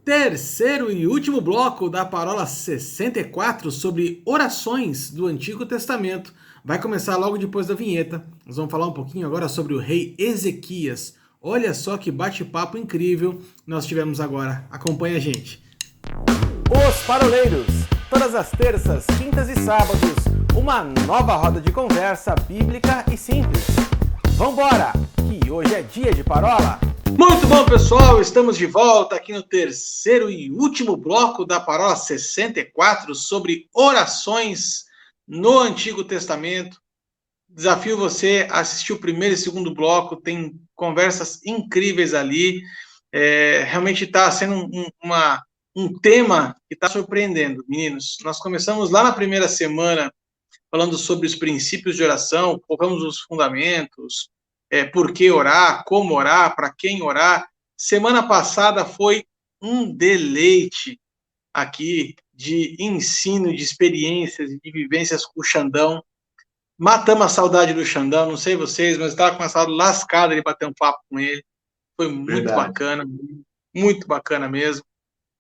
terceiro e último bloco da Parola 64 sobre orações do Antigo Testamento. Vai começar logo depois da vinheta. Nós vamos falar um pouquinho agora sobre o rei Ezequias. Olha só que bate-papo incrível nós tivemos agora. Acompanha a gente. Os Paroleiros, todas as terças, quintas e sábados, uma nova roda de conversa bíblica e simples. Vambora, que hoje é dia de parola! Muito bom, pessoal, estamos de volta aqui no terceiro e último bloco da Parola 64 sobre orações no Antigo Testamento. Desafio você a assistir o primeiro e segundo bloco, tem conversas incríveis ali. Realmente está sendo um tema que está surpreendendo, meninos. Nós começamos lá na primeira semana falando sobre os princípios de oração, colocamos os fundamentos, por que orar, como orar, para quem orar. Semana passada foi um deleite aqui de ensino, de experiências, de vivências com o Xandão. Matamos a saudade do Xandão, não sei vocês, mas estava com uma saudade lascada de bater um papo com ele. Foi muito bacana mesmo.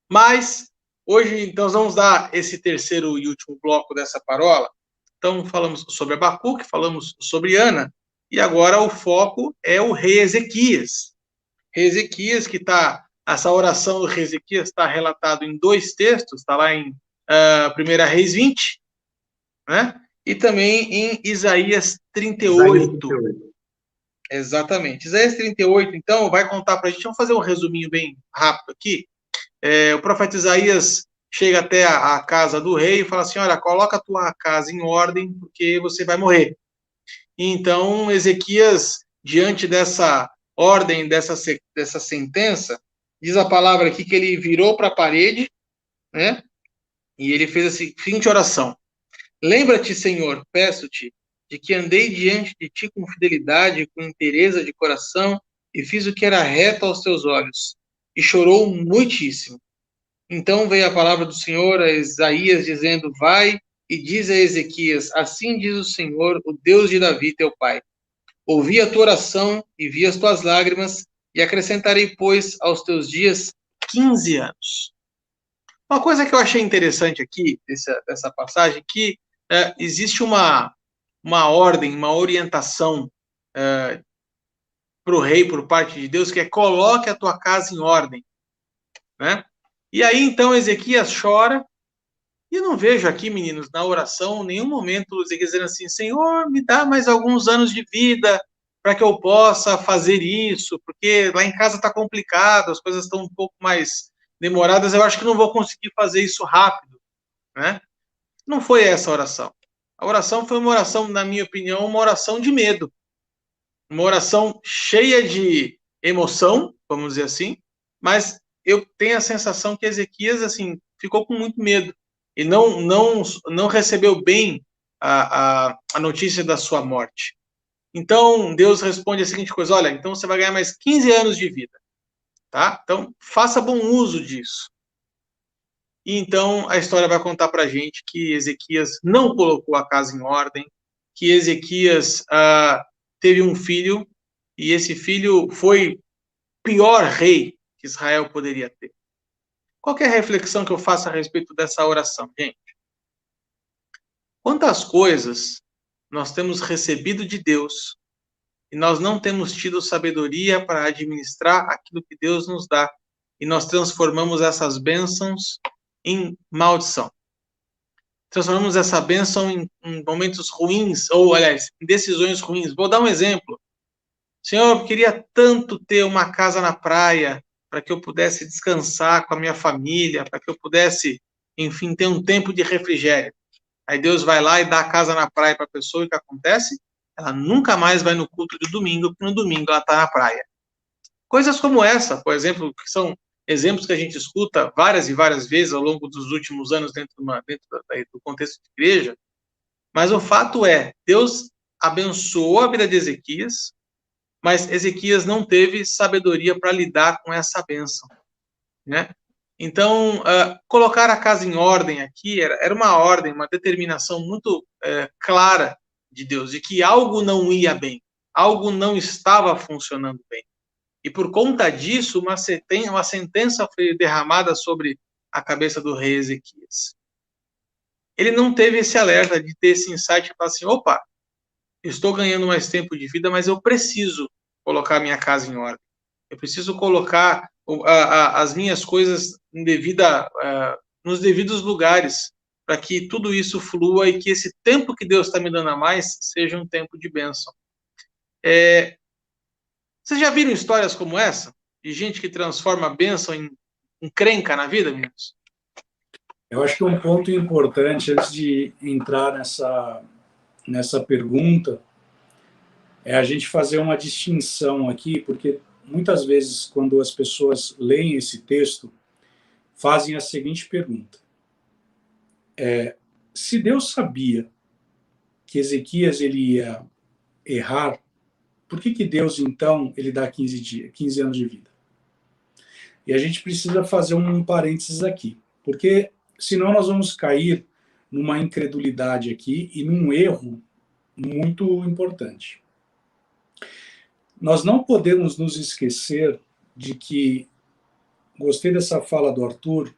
Mas hoje, então, nós vamos dar esse terceiro e último bloco dessa parola. Então, falamos sobre Abacuque, falamos sobre Ana, e agora o foco é o rei Ezequias. Rei Ezequias, que está, essa oração do rei Ezequias está relatado em dois textos, está lá em 1 Reis 20, né? E também em Isaías 38. Exatamente. Isaías 38, então, vai contar para a gente, vamos fazer um resuminho bem rápido aqui. O profeta Isaías chega até a casa do rei e fala assim, olha, coloca a tua casa em ordem, porque você vai morrer. E então, Ezequias, diante dessa ordem, dessa sentença, diz a palavra aqui que ele virou para a parede, né? E ele fez a seguinte oração. Lembra-te, Senhor, peço-te, de que andei diante de ti com fidelidade, com inteireza de coração, e fiz o que era reto aos teus olhos. E chorou muitíssimo. Então veio a palavra do Senhor a Isaías, dizendo, vai e diz a Ezequias, assim diz o Senhor, o Deus de Davi, teu pai. Ouvi a tua oração e vi as tuas lágrimas, e acrescentarei, pois, aos teus dias 15 anos. Uma coisa que eu achei interessante aqui, dessa passagem, que existe uma ordem, uma orientação para o rei, por parte de Deus, que é coloque a tua casa em ordem, né? E aí, então, Ezequias chora, e eu não vejo aqui, meninos, na oração, em nenhum momento Ezequias dizendo assim, Senhor, me dá mais alguns anos de vida para que eu possa fazer isso, porque lá em casa está complicado, as coisas estão um pouco mais demoradas, eu acho que não vou conseguir fazer isso rápido, né? Não foi essa a oração. A oração foi uma oração, na minha opinião, uma oração de medo, uma oração cheia de emoção, vamos dizer assim, mas eu tenho a sensação que Ezequias, assim, ficou com muito medo. E não recebeu bem a notícia da sua morte. Então, Deus responde a seguinte coisa, olha, então você vai ganhar mais 15 anos de vida, tá? Então, faça bom uso disso. E então, a história vai contar pra gente que Ezequias não colocou a casa em ordem, que Ezequias teve um filho, e esse filho foi o pior rei que Israel poderia ter. Qual que é a reflexão que eu faço a respeito dessa oração, gente? Quantas coisas nós temos recebido de Deus e nós não temos tido sabedoria para administrar aquilo que Deus nos dá e nós transformamos essas bênçãos em maldição. Transformamos essa bênção em momentos ruins, ou, aliás, em decisões ruins. Vou dar um exemplo. Senhor, eu queria tanto ter uma casa na praia para que eu pudesse descansar com a minha família, para que eu pudesse, enfim, ter um tempo de refrigério. Aí Deus vai lá e dá a casa na praia para a pessoa, e o que acontece? Ela nunca mais vai no culto de domingo, porque no domingo ela está na praia. Coisas como essa, por exemplo, que são exemplos que a gente escuta várias e várias vezes ao longo dos últimos anos dentro do contexto de igreja, mas o fato é, Deus abençoou a vida de Ezequias, mas Ezequias não teve sabedoria para lidar com essa bênção, né? Então, colocar a casa em ordem aqui era uma ordem, uma determinação muito clara de Deus, de que algo não ia bem, algo não estava funcionando bem. E por conta disso, uma sentença foi derramada sobre a cabeça do rei Ezequias. Ele não teve esse alerta de ter esse insight e falar assim, opa, estou ganhando mais tempo de vida, mas eu preciso colocar minha casa em ordem. Eu preciso colocar as minhas coisas nos devidos lugares, para que tudo isso flua e que esse tempo que Deus está me dando a mais seja um tempo de bênção. Vocês já viram histórias como essa? De gente que transforma a bênção em encrenca na vida, meninos? Eu acho que um ponto importante, antes de entrar nessa pergunta, é a gente fazer uma distinção aqui, porque muitas vezes, quando as pessoas leem esse texto, fazem a seguinte pergunta. Se Deus sabia que Ezequias ele ia errar, por que Deus, então, ele dá 15 anos de vida? E a gente precisa fazer um parênteses aqui, porque senão nós vamos cair numa incredulidade aqui e num erro muito importante. Nós não podemos nos esquecer de que, gostei dessa fala do Arthur,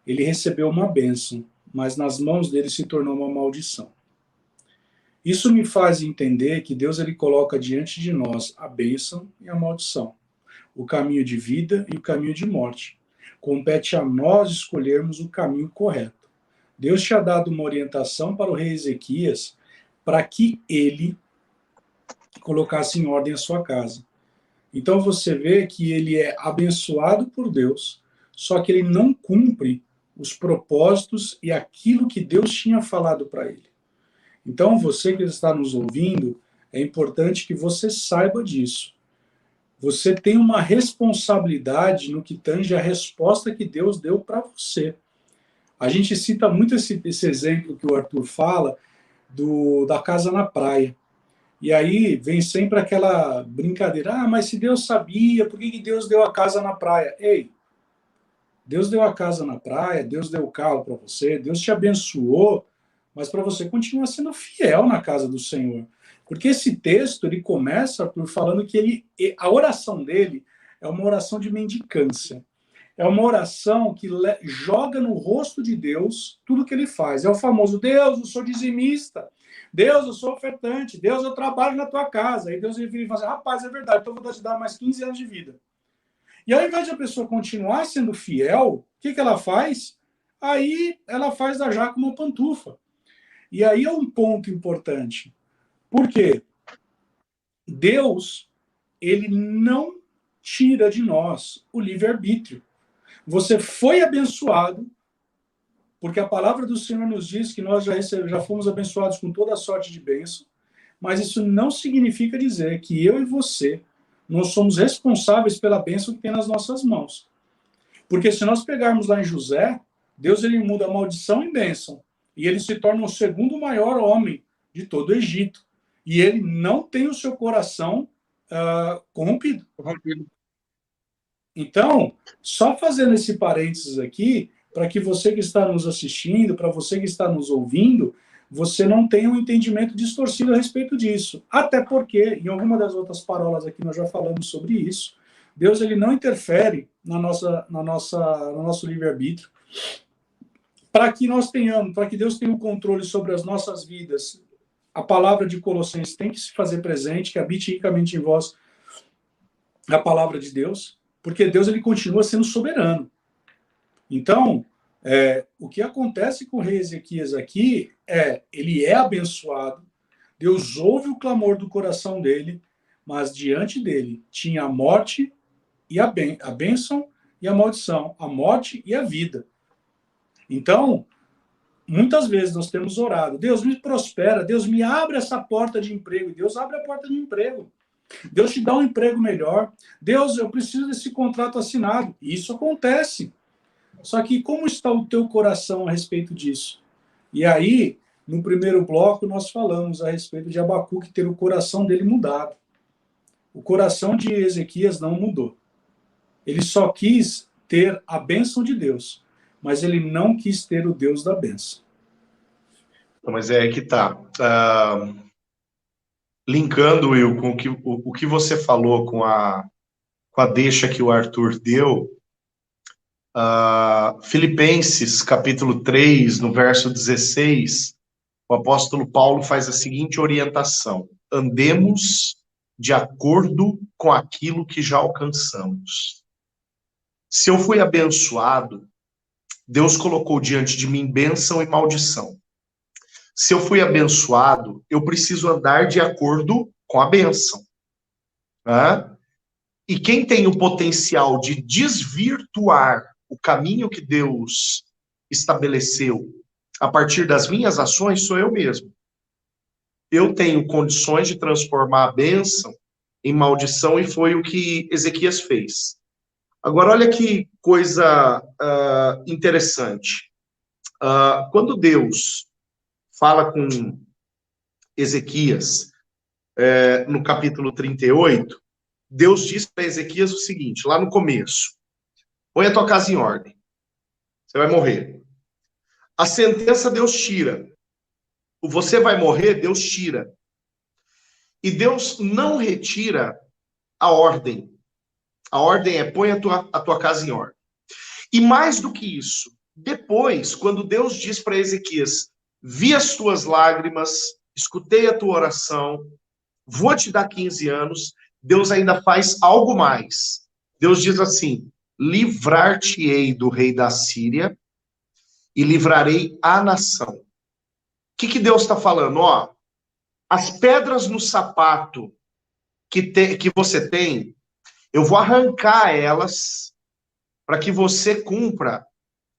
ele recebeu uma bênção, mas nas mãos dele se tornou uma maldição. Isso me faz entender que Deus ele coloca diante de nós a bênção e a maldição, o caminho de vida e o caminho de morte. Compete a nós escolhermos o caminho correto. Deus tinha dado uma orientação para o rei Ezequias para que ele colocasse em ordem a sua casa. Então você vê que ele é abençoado por Deus, só que ele não cumpre os propósitos e aquilo que Deus tinha falado para ele. Então você que está nos ouvindo, é importante que você saiba disso. Você tem uma responsabilidade no que tange a resposta que Deus deu para você. A gente cita muito esse exemplo que o Arthur fala da casa na praia. E aí vem sempre aquela brincadeira, mas se Deus sabia, por que Deus deu a casa na praia? Ei, Deus deu a casa na praia, Deus deu o carro para você, Deus te abençoou, mas para você continuar sendo fiel na casa do Senhor. Porque esse texto, ele começa por falando que a oração dele é uma oração de mendicância. É uma oração que joga no rosto de Deus tudo que ele faz. É o famoso, Deus, eu sou dizimista. Deus, eu sou ofertante. Deus, eu trabalho na tua casa. Aí Deus vira e fala assim, rapaz, é verdade, então eu vou te dar mais 15 anos de vida. E ao invés de a pessoa continuar sendo fiel, o que ela faz? Aí ela faz da jaca uma pantufa. E aí é um ponto importante. Por quê? Deus, ele não tira de nós o livre-arbítrio. Você foi abençoado, porque a palavra do Senhor nos diz que nós já fomos abençoados com toda a sorte de bênção, mas isso não significa dizer que eu e você não somos responsáveis pela bênção que tem nas nossas mãos. Porque se nós pegarmos lá em José, Deus ele muda a maldição em bênção, e ele se torna o segundo maior homem de todo o Egito. E ele não tem o seu coração corrompido. Então, só fazendo esse parênteses aqui, para que você que está nos assistindo, para você que está nos ouvindo, você não tenha um entendimento distorcido a respeito disso. Até porque, em alguma das outras parábolas aqui nós já falamos sobre isso, Deus ele não interfere no nosso livre-arbítrio, para que nós tenhamos, para que Deus tenha o controle sobre as nossas vidas. A palavra de Colossenses tem que se fazer presente, que habite ricamente em vós a palavra de Deus, porque Deus ele continua sendo soberano. Então, o que acontece com o rei Ezequias aqui ele é abençoado, Deus ouve o clamor do coração dele, mas diante dele tinha a morte e a bênção e a maldição, a morte e a vida. Então, muitas vezes nós temos orado, Deus me prospera, Deus me abre essa porta de emprego, e Deus abre a porta de emprego. Deus te dá um emprego melhor. Deus, eu preciso desse contrato assinado. E isso acontece. Só que como está o teu coração a respeito disso? E aí, no primeiro bloco, nós falamos a respeito de Abacuque ter o coração dele mudado. O coração de Ezequias não mudou. Ele só quis ter a bênção de Deus, mas ele não quis ter o Deus da bênção. Mas é aí que tá. Linkando, Will, com o que você falou com a com a deixa que o Arthur deu, Filipenses, capítulo 3, no verso 16, o apóstolo Paulo faz a seguinte orientação: andemos de acordo com aquilo que já alcançamos. Se eu fui abençoado, Deus colocou diante de mim bênção e maldição. Se eu fui abençoado, eu preciso andar de acordo com a bênção. Né? E quem tem o potencial de desvirtuar o caminho que Deus estabeleceu a partir das minhas ações sou eu mesmo. Eu tenho condições de transformar a bênção em maldição, e foi o que Ezequias fez. Agora, olha que coisa interessante. Quando Deus fala com Ezequias, no capítulo 38, Deus diz para Ezequias o seguinte, lá no começo: põe a tua casa em ordem, você vai morrer. A sentença Deus tira. O você vai morrer, Deus tira. E Deus não retira a ordem. A ordem é: põe a tua casa em ordem. E mais do que isso, depois, quando Deus diz para Ezequias: vi as tuas lágrimas, escutei a tua oração, vou te dar 15 anos, Deus ainda faz algo mais. Deus diz assim: livrar-te-ei do rei da Síria e livrarei a nação. O que Deus está falando? Ó, as pedras no sapato que você tem, eu vou arrancar elas para que você cumpra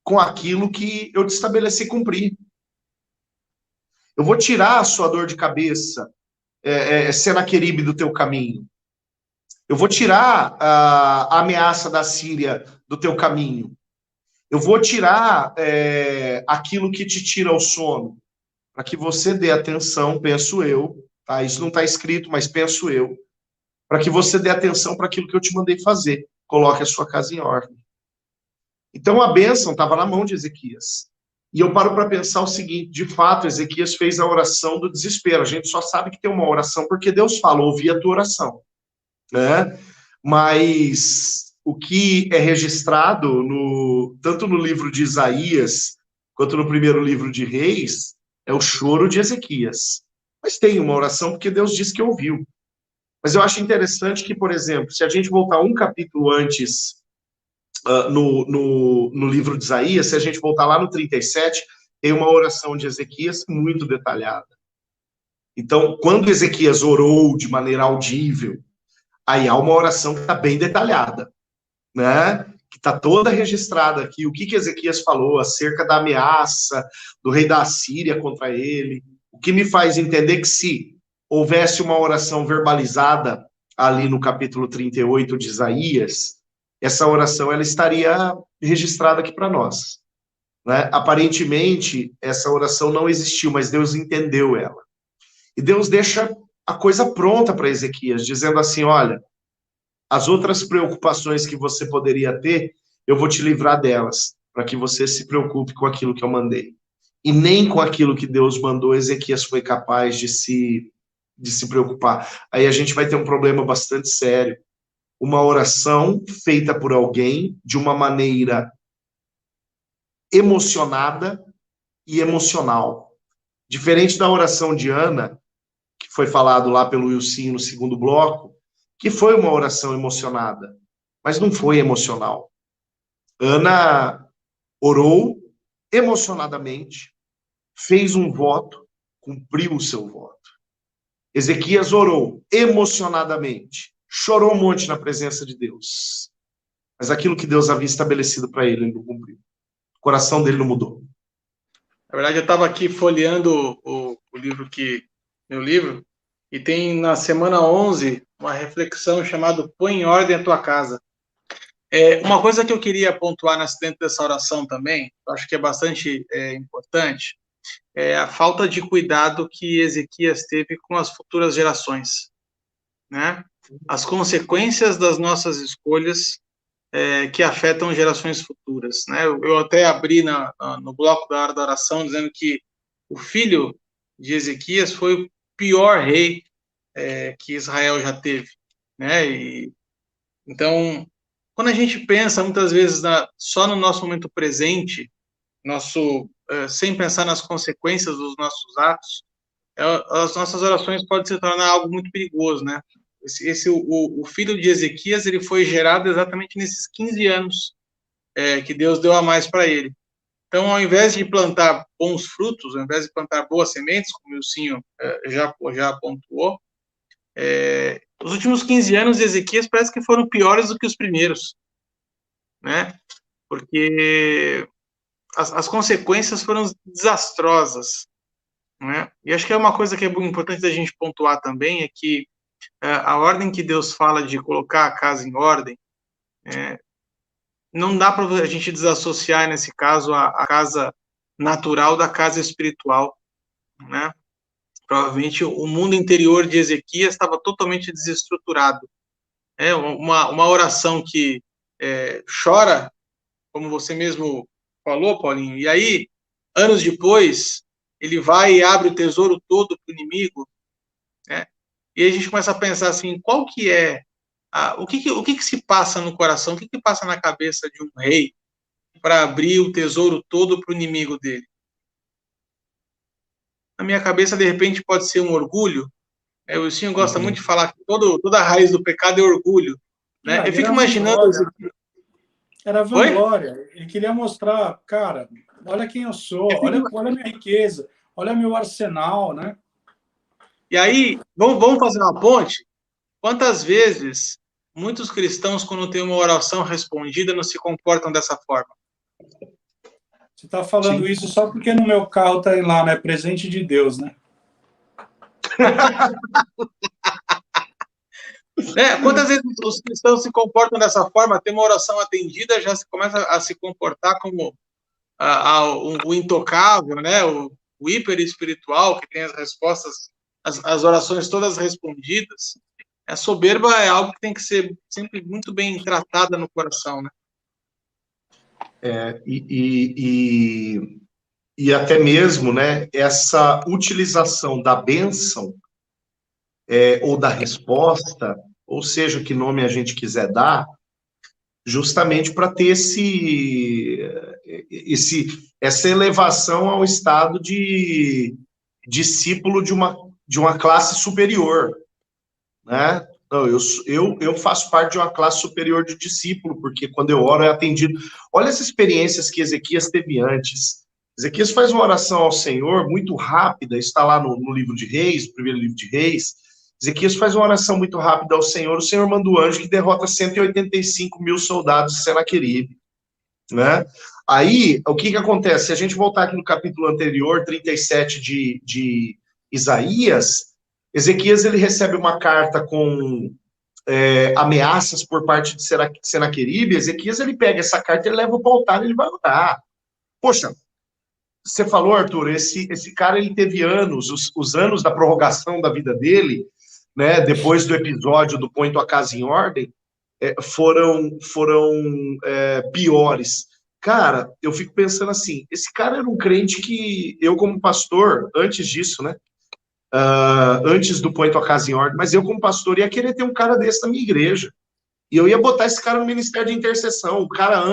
com aquilo que eu te estabeleci cumprir. Eu vou tirar a sua dor de cabeça, Senaqueribe, do teu caminho. Eu vou tirar a ameaça da Síria do teu caminho. Eu vou tirar aquilo que te tira o sono, para que você dê atenção, penso eu, tá? Isso não está escrito, mas penso eu, para que você dê atenção para aquilo que eu te mandei fazer. Coloque a sua casa em ordem. Então a bênção estava na mão de Ezequias. E eu paro para pensar o seguinte: de fato, Ezequias fez a oração do desespero. A gente só sabe que tem uma oração porque Deus fala: ouvi a tua oração. Né? Mas o que é registrado tanto no livro de Isaías quanto no primeiro livro de Reis é o choro de Ezequias. Mas tem uma oração porque Deus disse que ouviu. Mas eu acho interessante que, por exemplo, se a gente voltar um capítulo antes no livro de Isaías, se a gente voltar lá no 37, tem uma oração de Ezequias muito detalhada. Então, quando Ezequias orou de maneira audível, aí há uma oração que está bem detalhada, né? Que está toda registrada aqui, o que Ezequias falou acerca da ameaça do rei da Assíria contra ele, o que me faz entender que se houvesse uma oração verbalizada ali no capítulo 38 de Isaías, essa oração ela estaria registrada aqui para nós. Né? Aparentemente, essa oração não existiu, mas Deus entendeu ela. E Deus deixa a coisa pronta para Ezequias, dizendo assim: olha, as outras preocupações que você poderia ter, eu vou te livrar delas, para que você se preocupe com aquilo que eu mandei. E nem com aquilo que Deus mandou, Ezequias foi capaz de se preocupar. Aí a gente vai ter um problema bastante sério. Uma oração feita por alguém de uma maneira emocionada e emocional. Diferente da oração de Ana, que foi falado lá pelo Wilson no segundo bloco, que foi uma oração emocionada, mas não foi emocional. Ana orou emocionadamente, fez um voto, cumpriu o seu voto. Ezequias orou emocionadamente, chorou um monte na presença de Deus, mas aquilo que Deus havia estabelecido para ele não cumpriu. O coração dele não mudou. Na verdade, eu estava aqui folheando o livro meu livro, e tem na semana 11 uma reflexão chamada Põe em Ordem a Tua Casa. Uma coisa que eu queria pontuar dentro dessa oração também, eu acho que é bastante importante, é a falta de cuidado que Ezequias teve com as futuras gerações, né? As consequências das nossas escolhas que afetam gerações futuras, né? Eu até abri no bloco da hora da oração dizendo que o filho de Ezequias foi o pior rei que Israel já teve, né? E Então, quando a gente pensa muitas vezes só no nosso momento presente, sem pensar nas consequências dos nossos atos, as nossas orações podem se tornar algo muito perigoso, né? O filho de Ezequias, ele foi gerado exatamente nesses 15 anos que Deus deu a mais para ele. Então, ao invés de plantar bons frutos, ao invés de plantar boas sementes, como o Wilsinho já pontuou, os últimos 15 anos de Ezequias parece que foram piores do que os primeiros, né? Porque as consequências foram desastrosas, né? E acho que é uma coisa que é muito importante da gente pontuar também, é que a ordem que Deus fala de colocar a casa em ordem, não dá para a gente desassociar, nesse caso, a casa natural da casa espiritual, né? Provavelmente o mundo interior de Ezequias estava totalmente desestruturado. Uma oração que chora, como você mesmo falou, Paulinho, e aí, anos depois, ele vai e abre o tesouro todo para o inimigo, né? E aí a gente começa a pensar assim, qual que é, o que se passa no coração, o que passa na cabeça de um rei para abrir o tesouro todo para o inimigo dele? Na minha cabeça, de repente, pode ser um orgulho. O Wilson gosta muito de falar que toda a raiz do pecado é orgulho, né? Eu fico imaginando... Era vanglória. Ele queria mostrar, cara, olha quem eu sou, olha a minha riqueza, olha meu arsenal, né? E aí, vamos fazer uma ponte? Quantas vezes muitos cristãos, quando tem uma oração respondida, não se comportam dessa forma? Você está falando isso só porque no meu carro está lá, né? Presente de Deus, né? Quantas vezes os cristãos se comportam dessa forma? Tem uma oração atendida, já se começa a se comportar como o intocável, né? O hiper espiritual, que tem as respostas, as orações todas respondidas. A soberba é algo que tem que ser sempre muito bem tratada no coração, né? E até mesmo, né, essa utilização da bênção ou da resposta, ou seja, que nome a gente quiser dar, justamente para ter essa elevação ao estado de discípulo de uma classe superior, né? Não, eu faço parte de uma classe superior de discípulo, porque quando eu oro é atendido. Olha as experiências que Ezequias teve antes. Ezequias faz uma oração ao Senhor muito rápida, está lá no livro de Reis, no primeiro livro de Reis. Ezequias faz uma oração muito rápida ao Senhor, o Senhor manda o anjo que derrota 185 mil soldados de Senaqueribe, né? Aí, o que acontece? Se a gente voltar aqui no capítulo anterior, 37 de Isaías, Ezequias ele recebe uma carta com ameaças por parte de Senaqueribe. Ezequias ele pega essa carta, ele leva para o altar e ele vai orar. Poxa, você falou, Arthur, esse cara ele teve anos, os anos da prorrogação da vida dele, né, depois do episódio do Põe Tua Casa em Ordem, foram piores. Cara, eu fico pensando assim, esse cara era um crente que eu como pastor, antes disso, né, antes do Põe Tua Casa em Ordem, mas eu como pastor ia querer ter um cara desse na minha igreja. E eu ia botar esse cara no ministério de intercessão. O cara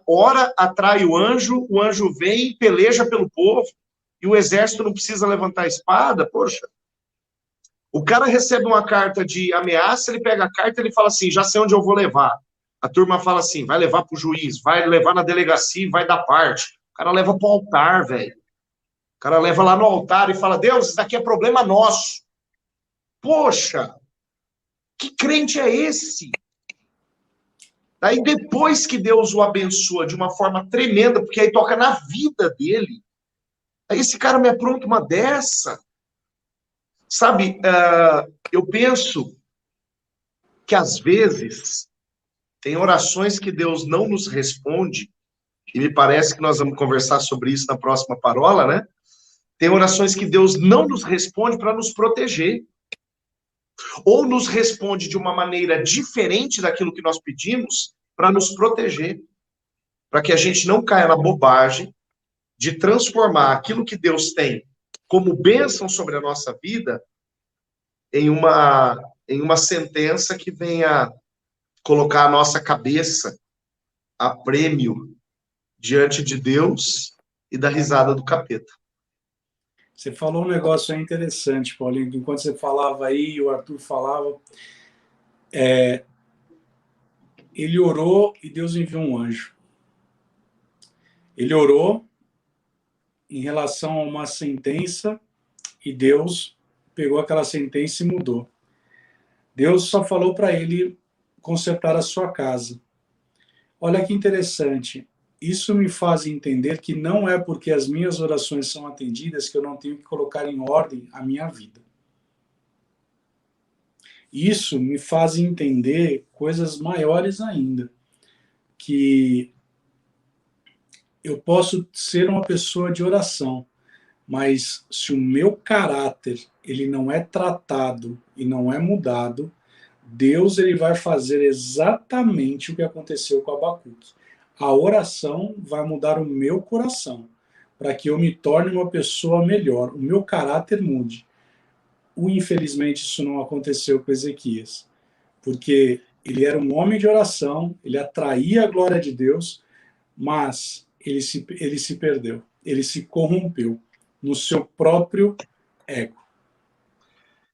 ora, atrai o anjo vem, peleja pelo povo, e o exército não precisa levantar a espada. Poxa, o cara recebe uma carta de ameaça, ele pega a carta e ele fala assim, já sei onde eu vou levar. A turma fala assim, vai levar para o juiz, vai levar na delegacia e vai dar parte. O cara leva para o altar, velho. O cara leva lá no altar e fala, Deus, isso daqui é problema nosso. Poxa, que crente é esse? Daí depois que Deus o abençoa de uma forma tremenda, porque aí toca na vida dele, aí esse cara me apronta uma dessa. Sabe, eu penso que às vezes tem orações que Deus não nos responde, e me parece que nós vamos conversar sobre isso na próxima parola, né? Tem orações que Deus não nos responde para nos proteger. Ou nos responde de uma maneira diferente daquilo que nós pedimos para nos proteger. Para que a gente não caia na bobagem de transformar aquilo que Deus tem como bênção sobre a nossa vida em uma sentença que venha colocar a nossa cabeça a prêmio diante de Deus e da risada do capeta. Você falou um negócio aí interessante, Paulinho. Enquanto você falava aí, o Arthur falava, ele orou e Deus enviou um anjo. Ele orou em relação a uma sentença e Deus pegou aquela sentença e mudou. Deus só falou para ele consertar a sua casa. Olha que interessante. Isso me faz entender que não é porque as minhas orações são atendidas que eu não tenho que colocar em ordem a minha vida. Isso me faz entender coisas maiores ainda, que eu posso ser uma pessoa de oração, mas se o meu caráter ele não é tratado e não é mudado, Deus ele vai fazer exatamente o que aconteceu com Abacuque. A oração vai mudar o meu coração, para que eu me torne uma pessoa melhor, o meu caráter mude. Infelizmente, isso não aconteceu com Ezequias, porque ele era um homem de oração, ele atraía a glória de Deus, mas ele se perdeu, ele se corrompeu no seu próprio ego.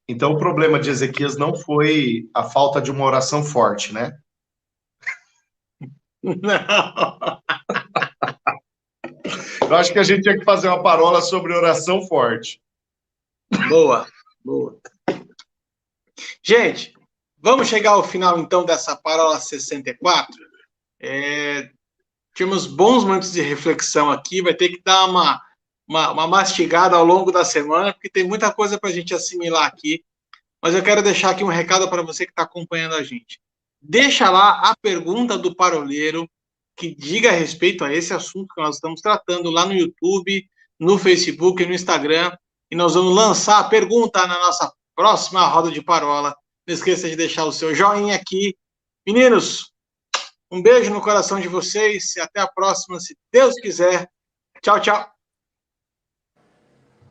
Então, o problema de Ezequias não foi a falta de uma oração forte, né? Não. Eu acho que a gente tinha que fazer uma parola sobre oração forte. Boa, boa. Gente, vamos chegar ao final, então, dessa parola 64. Tivemos bons momentos de reflexão aqui, vai ter que dar uma mastigada ao longo da semana, porque tem muita coisa para a gente assimilar aqui. Mas eu quero deixar aqui um recado para você que está acompanhando a gente. Deixa lá a pergunta do paroleiro que diga a respeito a esse assunto que nós estamos tratando lá no YouTube, no Facebook e no Instagram. E nós vamos lançar a pergunta na nossa próxima roda de parola. Não esqueça de deixar o seu joinha aqui. Meninos, um beijo no coração de vocês e até a próxima, se Deus quiser. Tchau, tchau.